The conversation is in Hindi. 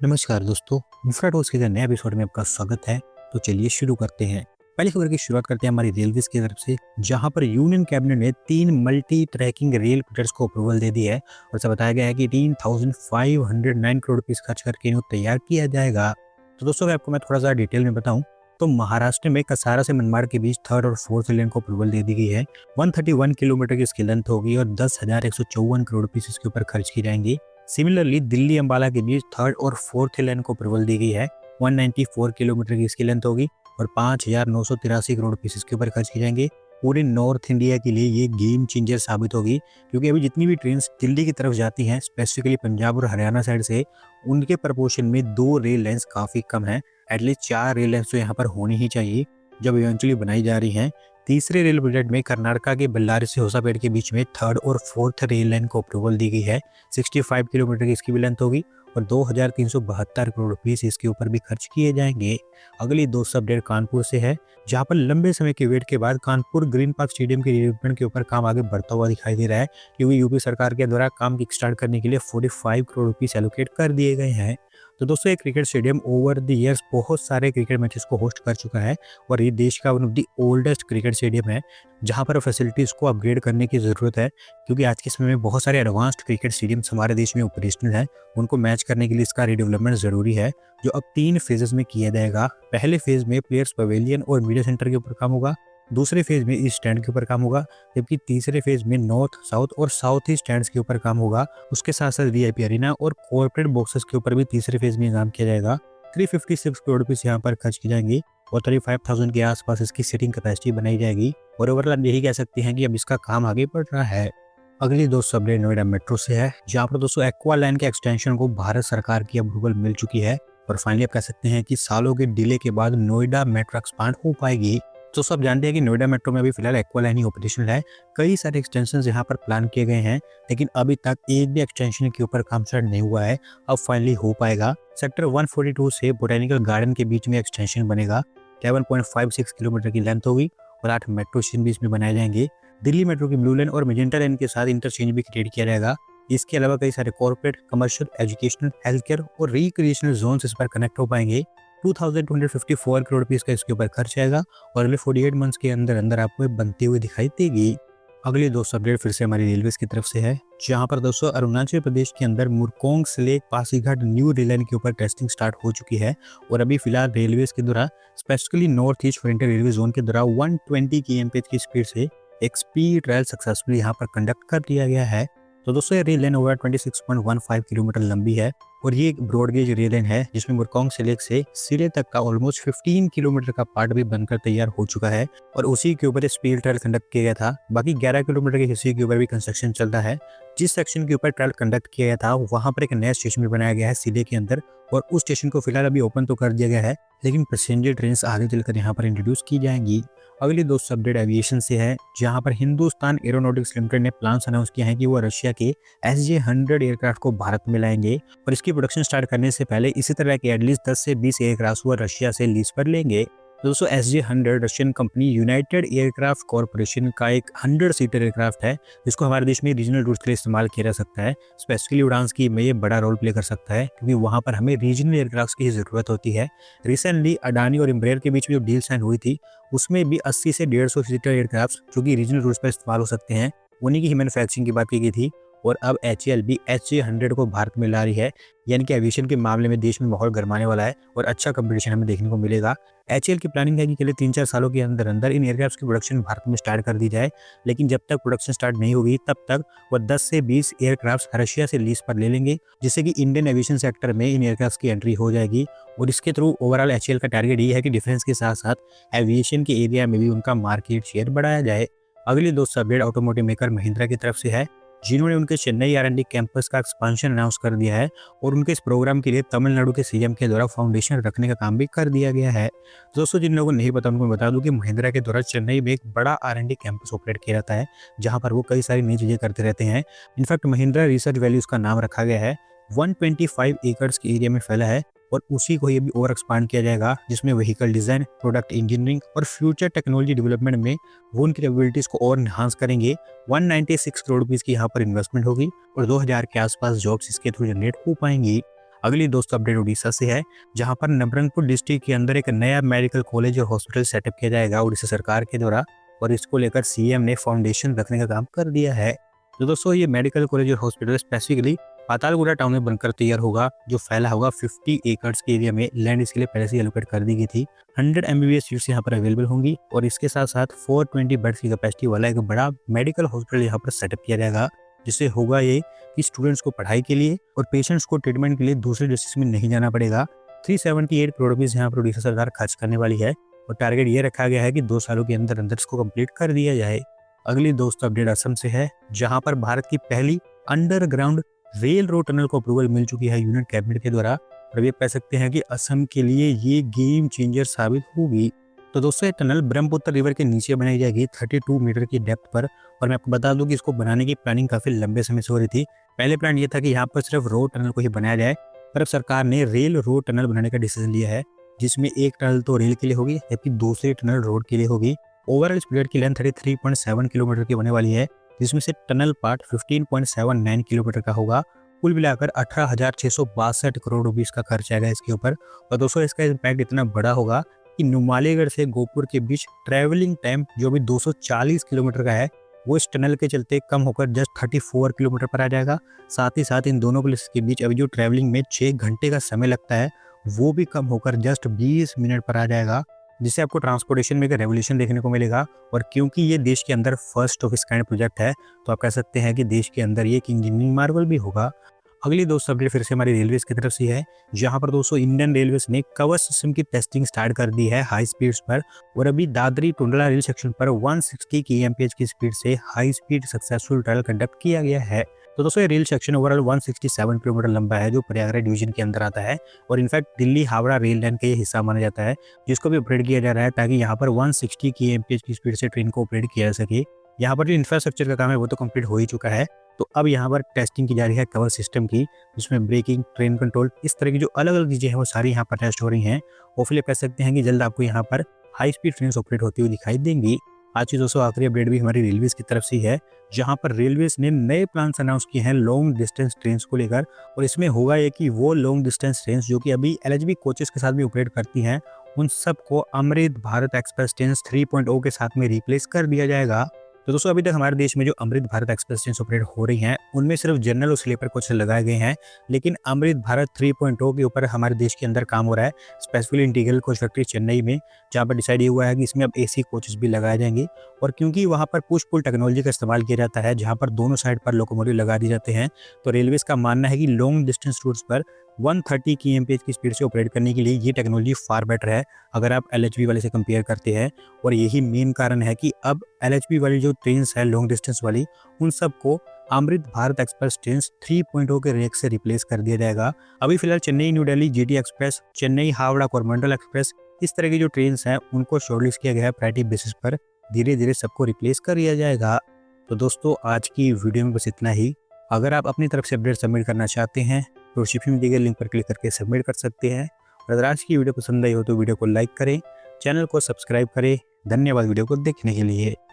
नमस्कार दोस्तों, इंफ्रा टॉक्स के नए एपिसोड में आपका स्वागत है। तो चलिए शुरू करते हैं। पहली खबर की शुरुआत करते हैं हमारी रेलवेज की तरफ से, जहां पर यूनियन कैबिनेट ने 3 मल्टी ट्रैकिंग रेल प्रोजेक्ट्स को अप्रूवल दे दी है और ऐसा बताया गया है कि 18,509 करोड़ रुपीस खर्च करके इन्हें तैयार किया जाएगा। तो दोस्तों अगर आपको मैं थोड़ा सा डिटेल में बताऊं तो महाराष्ट्र में कसारा से मनमाड़ के बीच थर्ड और फोर्थ लेन को अप्रूवल दे दी गई है। 131 किलोमीटर की इसकी लेंथ होगी और 10,154 करोड़ रुपीस इसके ऊपर खर्च की जाएंगी। सिमिलरली दिल्ली अंबाला के बीच थर्ड और फोर्थ लेन को अप्रूवल दी गई है। 194 किलोमीटर की इसकी लेंथ होगी और 5,983 करोड़ रुपीस इसके ऊपर खर्च किए जाएंगे। पूरे नॉर्थ इंडिया के लिए ये गेम चेंजर साबित होगी, क्योंकि अभी जितनी भी ट्रेन दिल्ली की तरफ जाती हैं स्पेसिफिकली पंजाब और हरियाणा साइड से, उनके प्रपोर्शन में 2 रेल लाइन्स काफ़ी कम है। एटलीस्ट 4 रेल लाइन्स तो यहाँ पर होनी ही चाहिए जब इवेंचुअली बनाई जा रही हैं। तीसरे रेल प्रोजेक्ट में कर्नाटका के बल्लारी से होसापेट के बीच में थर्ड और फोर्थ रेल लाइन को अप्रूवल दी गई है। 65 किलोमीटर की इसकी भी लेंथ होगी और 2,372 करोड़ रुपीस इसके ऊपर भी खर्च किए जाएंगे। अगली दोस्त अपडेट कानपुर से है, जहां पर लंबे समय के वेट के बाद कानपुर ग्रीन पार्क स्टेडियम के रिडेवलपमेंट के ऊपर काम आगे बढ़ता हुआ दिखाई दे रहा है, क्योंकि यूपी सरकार के द्वारा काम किक स्टार्ट करने के लिए 45 करोड़ रुपीस एलोकेट कर दिए गए हैं। तो दोस्तों ये cricket stadium over the years बहुत सारे क्रिकेट मैचेस को होस्ट कर चुका है और ये देश का one of the oldest cricket stadium है, जहां पर फैसिलिटीज़ को अपग्रेड करने की ज़रूरत है, क्योंकि आज के समय में बहुत सारे एडवांस्ड क्रिकेट स्टेडियम्स हमारे देश में ऑपरेशनल है। उनको मैच करने के लिए इसका रीडेवलपमेंट ज़रूरी है, जो अब 3 फेजेस में किया जाएगा। पहले फेज में प्लेयर्स पवेलियन और मीडिया सेंटर के ऊपर काम होगा, दूसरे फेज में ईस्ट स्टैंड के ऊपर काम होगा, जबकि तीसरे फेज में नॉर्थ, साउथ और साउथ ईस्ट स्टैंड्स के ऊपर काम होगा। उसके साथ साथ वीआईपी अरीना और कॉर्पोरेट बॉक्सेस के ऊपर भी तीसरे फेज में काम किया जाएगा। 356 करोड़ रुपीस यहाँ पर खर्च की जाएंगी और 35,000 के आसपास इसकी सीटिंग कैपेसिटी बनाई जाएगी और ओवरऑल आप यही कह सकते हैं कि अब इसका काम आगे बढ़ रहा है। अगली दोस्तों अपडेट नोएडा मेट्रो से है, जहाँ पर दोस्तों एक्वा लाइन के एक्सटेंशन को भारत सरकार की अप्रूवल मिल चुकी है और फाइनली आप कह सकते हैं कि सालों के डिले के बाद नोएडा मेट्रो एक्सपांड हो पाएगी। तो सब जानते हैं कि नोएडा मेट्रो में अभी फिलहाल एक्वा लाइन ही ऑपरेशनल है। कई सारे एक्सटेंशन यहाँ पर प्लान किए गए हैं, लेकिन अभी तक एक भी एक्सटेंशन के ऊपर काम स्टार्ट नहीं हुआ है। अब फाइनली हो पाएगा। सेक्टर 142 से बोटेनिकल गार्डन के बीच में एक्सटेंशन बनेगा। 11.56 किलोमीटर की लेंथ होगी और 8 मेट्रो स्टेशन भी इसमें बनाए जाएंगे। दिल्ली मेट्रो की ब्लू लाइन और मेजेंटा लाइन के साथ इंटरचेंज भी क्रिएट किया जाएगा। इसके अलावा कई सारे corporate, commercial, educational, health care और रिक्रिएशनल जोन इस पर कनेक्ट हो पाएंगे। 2,254 करोड़ रुपीस का इसके ऊपर खर्च आएगा और अगले 48 मंथ्स के अंदर अंदर आपको ये बनती हुई दिखाई देगी। अगली दोस्तों अपडेट फिर से हमारी रेलवेज की तरफ से है, जहां पर दोस्तों अरुणाचल प्रदेश के अंदर मुरकोंग से पासीघाट न्यू रेल लाइन के ऊपर टेस्टिंग स्टार्ट हो चुकी है और अभी फिलहाल रेलवेज के द्वारा specifically north east frontier railway zone के द्वारा 120 kmph की स्पीड से एक स्पीड ट्रायल सक्सेसफुली यहाँ पर कंडक्ट कर दिया गया है। तो दोस्तों ये रेल लाइन ओवर 26.15 किलोमीटर लंबी है और ये एक ब्रॉडगेज रेल लाइन है, जिसमें मुरकोंग से लेक से सिरे तक का ऑलमोस्ट 15 किलोमीटर का पार्ट भी बनकर तैयार हो चुका है और उसी के ऊपर स्पीड ट्रायल कंडक्ट किया गया था। बाकी 11 किलोमीटर के हिस्से के ऊपर भी कंस्ट्रक्शन चल रहा है। जिस सेक्शन के ऊपर ट्रायल कंडक्ट किया गया था वहां पर एक नया स्टेशन भी बनाया गया है सिले के अंदर और उस स्टेशन को फिलहाल अभी ओपन तो कर दिया गया है, लेकिन पैसेंजर ट्रेन आगे चलकर यहाँ पर इंट्रोड्यूस की जाएंगी। अगली दोस्त अपडेट एविएशन से है, जहां पर हिंदुस्तान एरोनॉटिक्स लिमिटेड ने प्लान्स अनाउंस किया है कि वो रशिया के SJ-100 एयरक्राफ्ट को भारत में लाएंगे और इसकी प्रोडक्शन स्टार्ट करने से पहले इसी तरह के एटलीस्ट 10 से 20 एयरक्राफ्ट वो रशिया से लीज पर लेंगे। दोस्तों SJ-100 Russian company United aircraft corporation का एक 100 सीटर एयरक्राफ्ट है, जिसको हमारे देश में रीजनल रूट्स के लिए इस्तेमाल किया जा सकता है। स्पेशली उड़ान की में ये बड़ा रोल प्ले कर सकता है, क्योंकि वहाँ पर हमें रीजनल एयरक्राफ्ट की ज़रूरत होती है। रिसेंटली अडानी और एम्ब्रेयर के बीच में जो डील साइन हुई थी, उसमें भी 80 से 150 सीटर एयरक्राफ्ट जो कि रीजनल रूट्स पर इस्तेमाल हो सकते हैं, उन्हीं की ही मैन्युफैक्चरिंग की बात की गई थी और अब HAL भी SJ-100 को भारत में ला रही है। यानी कि एविएशन के मामले में देश में माहौल गरमाने वाला है और अच्छा कंपटीशन हमें देखने को मिलेगा। HAL की प्लानिंग है कि अगले 3-4 सालों के अंदर अंदर इन एयरक्राफ्ट की प्रोडक्शन भारत में स्टार्ट कर दी जाए, लेकिन जब तक प्रोडक्शन स्टार्ट नहीं होगी तब तक वह 10 से 20 एयरक्राफ्ट रशिया से लीज पर ले लेंगे, जिससे कि इंडियन एविएशन सेक्टर में इन एयरक्राफ्ट की एंट्री हो जाएगी और इसके थ्रू ओवरऑल HAL का टारगेट ये है कि डिफेंस के साथ साथ एविएशन के एरिया में भी उनका मार्केट शेयर बढ़ाया जाए। अगली दोस्त अपडेट ऑटोमोटिव मेकर महिंद्रा की तरफ से है, जिन्होंने उनके चेन्नई R&D कैंपस का एक्सपांशन अनाउंस कर दिया है और उनके इस प्रोग्राम के लिए तमिलनाडु के CM के द्वारा फाउंडेशन रखने का काम भी कर दिया गया है। दोस्तों जिन लोगों को नहीं पता उनको मैं बता दूं कि महिंद्रा के द्वारा चेन्नई में एक बड़ा R&D कैंपस ऑपरेट किया जाता है, जहां पर वो कई सारी नई चीजें करते रहते हैं। इनफैक्ट महिंद्रा रिसर्च वैली उसका नाम रखा गया है। 125 एकड़ के एरिया में फैला है और उसी को ये भी और एक्सपांड किया जाएगा, जिसमें व्हीकल डिजाइन, प्रोडक्ट इंजीनियरिंग और फ्यूचर टेक्नोलॉजी डेवलपमेंट में वो उनकी कैपेबिलिटीज को और इन्हांस करेंगे। 196 करोड़ रुपीस की यहाँ पर इन्वेस्टमेंट होगी और 2000 के आसपास जॉब्स इसके थ्रू जनरेट हो पाएंगी। अगली दोस्तों अपडेट उड़ीसा से है, जहां पर नवरंगपुर डिस्ट्रिक्ट के अंदर एक नया मेडिकल कॉलेज और हॉस्पिटल सेटअप किया जाएगा उड़ीसा सरकार के द्वारा, और इसको लेकर सीएम ने फाउंडेशन रखने का काम कर दिया है। तो दोस्तों ये मेडिकल कॉलेज और हॉस्पिटल स्पेसिफिकली पातालगुड़ा टाउन में बनकर तैयार होगा, जो फैला होगा 50 एकड़्स के एरिया में। लैंड इसके लिए पहले से एलोकेट कर दी गई थी। 100 एमबीबीएस सीट्स यहाँ पर अवेलेबल होंगी और इसके साथ साथ 420 बेड्स की कैपेसिटी वाला एक बड़ा मेडिकल हॉस्पिटल यहाँ पर सेटअप किया जाएगा, जिससे होगा ये कि स्टूडेंट्स को पढ़ाई के लिए और पेशेंट्स को ट्रीटमेंट के लिए दूसरे डिस्ट्रिक्ट में नहीं जाना पड़ेगा। 378 करोड़ रुपीज यहाँ पर उड़ीसा सरकार खर्च करने वाली है और टारगेट ये रखा गया है कि 2 सालों के अंदर अंदर इसको कंप्लीट कर दिया जाए। अगली दोस्तों अपडेट असम से है, जहां पर भारत की पहली अंडरग्राउंड रेल रोड टनल को अप्रूवल मिल चुकी है यूनियन कैबिनेट के द्वारा। और ये कह सकते हैं कि असम के लिए ये गेम चेंजर साबित होगी। तो दोस्तों ये टनल ब्रह्मपुत्र रिवर के नीचे बनाई जाएगी 32 मीटर की डेप्थ पर। और मैं आपको बता दूं कि इसको बनाने की प्लानिंग काफी लंबे समय से हो रही थी। पहले प्लान ये था कि यहाँ पर सिर्फ रोड टनल को ही बनाया जाए, पर अब सरकार ने रेल रोड टनल बनाने का डिसीजन लिया है, जिसमें एक टनल तो रेल के लिए होगी जबकि दूसरी टनल रोड के लिए होगी। ओवरऑल इस पीरियड की लेंथ 33.7 किलोमीटर की होने वाली है, जिसमें से टनल पार्ट 15.79 किलोमीटर का होगा। कुल मिलाकर 18,662 करोड़ रुपीस का खर्च आएगा इसके ऊपर। और दोस्तों इसका इम्पैक्ट इतना बड़ा होगा कि नुमालीगढ़ से गोपुर के बीच ट्रैवलिंग टाइम जो भी 240 किलोमीटर का है, वो इस टनल के चलते कम होकर जस्ट 34 किलोमीटर पर आ जाएगा। साथ ही साथ इन दोनों प्लेस के बीच अभी जो ट्रैवलिंग में 6 घंटे का समय लगता है, वो भी कम होकर जस्ट 20 मिनट पर आ जाएगा, जिससे आपको ट्रांसपोर्टेशन में एक रेवोल्यूशन देखने को मिलेगा। और क्योंकि ये देश के अंदर फर्स्ट ऑफ इस काइंड प्रोजेक्ट है, तो आप कह सकते हैं कि देश के अंदर ये एक इंजीनियरिंग मार्वल भी होगा। अगली दोस्तों अपडेट फिर से हमारी रेलवेज की तरफ से है, जहां पर दोस्तों इंडियन रेलवेज ने कवच सिस्टम की टेस्टिंग स्टार्ट कर दी है हाई स्पीड्स पर। और अभी दादरी टुंडला रेल सेक्शन पर 160 kmph की स्पीड से high speed successful trial conduct किया गया है। तो दोस्तों ये रेल सेक्शन ओवरऑल 167 किलोमीटर लंबा है, जो प्रयागराज डिवीजन के अंदर आता है और in fact Delhi Howrah rail line का ये हिस्सा माना जाता है, जिसको भी अपग्रेड किया जा रहा है ताकि यहाँ पर 160 kmph की स्पीड से ट्रेन को ऑपरेट किया जा सके। यहाँ पर जो इंफ्रास्ट्रक्चर का काम है वो तो कंप्लीट हो ही चुका है। तो अब यहाँ पर टेस्टिंग की जा रही है कवर सिस्टम की, जिसमें ब्रेकिंग, ट्रेन कंट्रोल, इस तरह की जो अलग अलग चीजें हैं वो सारी यहाँ पर टेस्ट हो रही हैं। होपफुली कह सकते हैं कि जल्द आपको यहाँ पर हाई स्पीड ट्रेन ऑपरेट होती हुई दिखाई देंगी। आज की दोस्तों आखिरी अपडेट भी हमारी रेलवेज की तरफ से है, जहां पर रेलवेज ने नए प्लान्स अनाउंस किए हैं लॉन्ग डिस्टेंस ट्रेन को लेकर। और इसमें होगा ये कि वो लॉन्ग डिस्टेंस ट्रेन जो कि अभी एलएचबी कोचेस के साथ भी ऑपरेट करती हैं, उन सबको अमृत भारत एक्सप्रेस ट्रेन 3.0 के साथ में रिप्लेस कर दिया जाएगा। तो दोस्तों अभी तक हमारे देश में जो Amrit Bharat express train operate हो रही हैं, उनमें सिर्फ जनरल और स्लीपर कोच लगाए गए हैं, लेकिन अमृत भारत 3.0 के ऊपर हमारे देश के अंदर काम हो रहा है, specifically integral coach factory Chennai में, जहाँ पर डिसाइड ये हुआ है कि इसमें अब एसी कोचेस भी लगाए जाएंगे। और क्योंकि वहाँ पर पुश पुल टेक्नोलॉजी का इस्तेमाल किया जाता है, जहाँ पर दोनों साइड पर लोकोमोटिव लगा दिए जाते हैं, तो रेलवेज का मानना है कि लॉन्ग डिस्टेंस रूट्स पर 130 kmph की स्पीड से ऑपरेट करने के लिए ये टेक्नोलॉजी फार बेटर है अगर आप एलएचबी वाले से कंपेयर करते हैं। और यही मेन कारण है कि अब एलएचबी वाली जो ट्रेन है लॉन्ग डिस्टेंस वाली, उन सबको अमृत भारत एक्सप्रेस ट्रेन 3.0 के रेक से रिप्लेस कर दिया जाएगा। अभी फिलहाल Chennai new Delhi GT express, Chennai Howrah Coromandel express, इस तरह की जो ट्रेन हैं उनको शॉर्टलिस्ट किया गया है प्रायोरिटी बेसिस पर। धीरे धीरे सबको रिप्लेस कर दिया जाएगा। तो दोस्तों आज की वीडियो में बस इतना ही। अगर आप अपनी तरफ से अपडेट सबमिट करना चाहते हैं तो डिस्क्रिप्शन में दिए गए लिंक पर क्लिक करके सबमिट कर सकते हैं। और अगर आज की वीडियो पसंद आई हो तो वीडियो को लाइक करें, चैनल को सब्सक्राइब करें। धन्यवाद वीडियो को देखने के लिए।